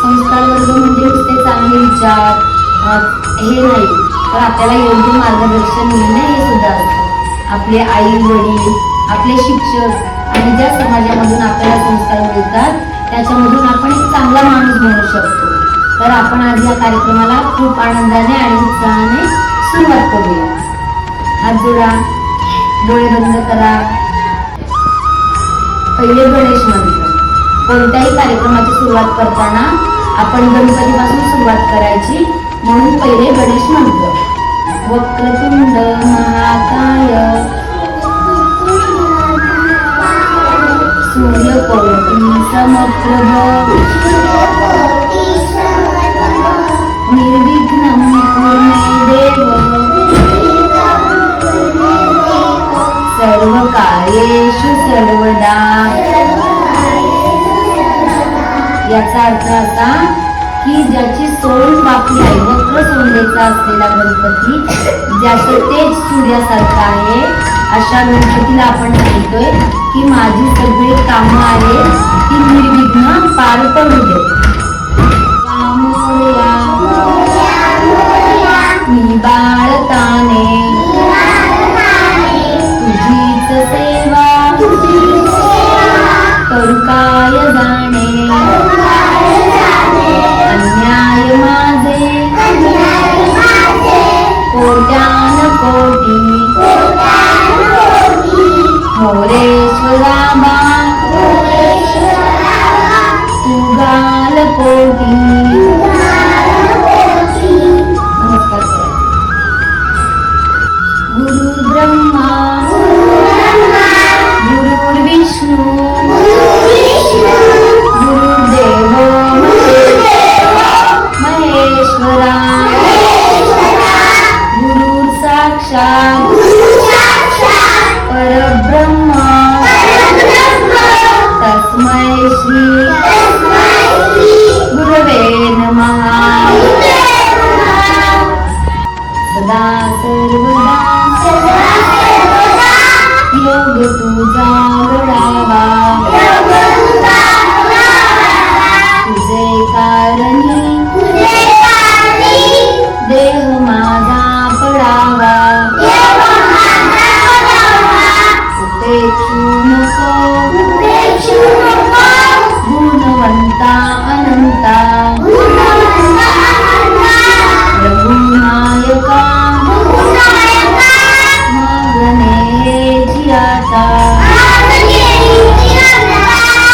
संस्कार वर्ग म्हणजे नुसते चांगले विचार हे नाही, तर आपल्याला योग्य मार्गदर्शन मिळणे हे सुद्धा असतं. आपले आई वडील, आपले शिक्षक आणि ज्या समाजामधून आपल्याला संस्कार मिळतात त्याच्यामधून आपण एक चांगला माणूस बनू शकतो. तर आपण आज या कार्यक्रमाला खूप आनंदाने आणि उत्साहाने सुरुवात करूया. हात जोडा, डोळे बंद करा. पहिले गणेश मंत्र. कोणत्याही कार्यक्रमाची सुरुवात करताना आपण गणपतीपासून सुरुवात करायची, म्हणून पहिले गणेश मंत्र. वक्रतुंड महाकाय सूर्यकोटि समप्रभ निर्विघ्नं कुरु मे देव सर्वकार्येषु सर्वदा. याचा अर्थ असा की ज्याची सोंड वाकली आहे, वक्र सोंडेचा असलेला गणपती, ज्याचं तेज सूर्यासारखं आहे, अशा गणपतीला आपण सांगतोय की माझी सगळी कामं आहेत ती निर्विघ्न पार पडू दे. मी बाळताने तुझीच सेवा करू काय जाणे, अन्याय माझे कोट्यान कोटी मोरेश्वरा बा तू गाल कोटी. नमस्कार. गुरु ब्रह्मा गुरुर्विष्णू गुरुदेव महेश्वरा गुरु साक्षात परब्रह्म तस्मै श्री गुरवे नमः. सदा सर्वदा योग तुझा घडावा, तुझे कारणी देह माझा पडावा, उपेक्षू नको गुणवंता अनंता रघुनायका मागणे जियाता.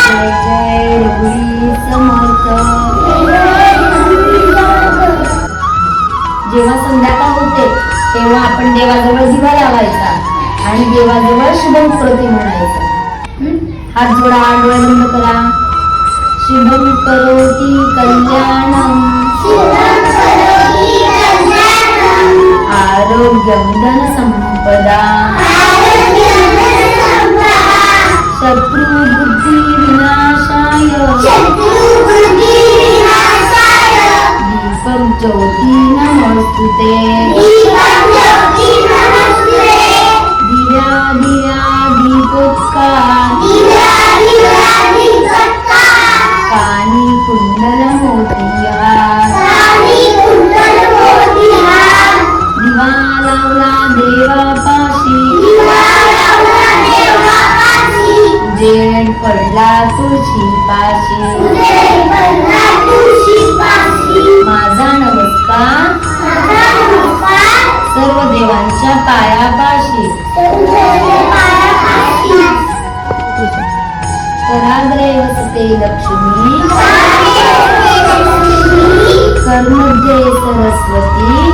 जय जय रघुवीर समर्थ. जेव्हा संध्याकाळ होते तेव्हा आपण देवाजवळ दिवा लावायचा आणि देवाजवळ शुभम करोती म्हणायचं. हात जोडा, डोळे बंद करा. शुभम करोती कल्याणम आरोग्यम धन संपदा शत्रु बुद्धि विनाशाय दीपक ज्योती नमोस्तुते. दिव्या दिव्या दीपोत्कार कानी कुंडल मोतिहार. दिवा लावला देवापाशी उजेड पडला तुळशी पाशी. माझा नमस्कार सर्व देवांच्या पायापाशी. कराग्रे वसते लक्ष्मी कर्मध्ये सरस्वती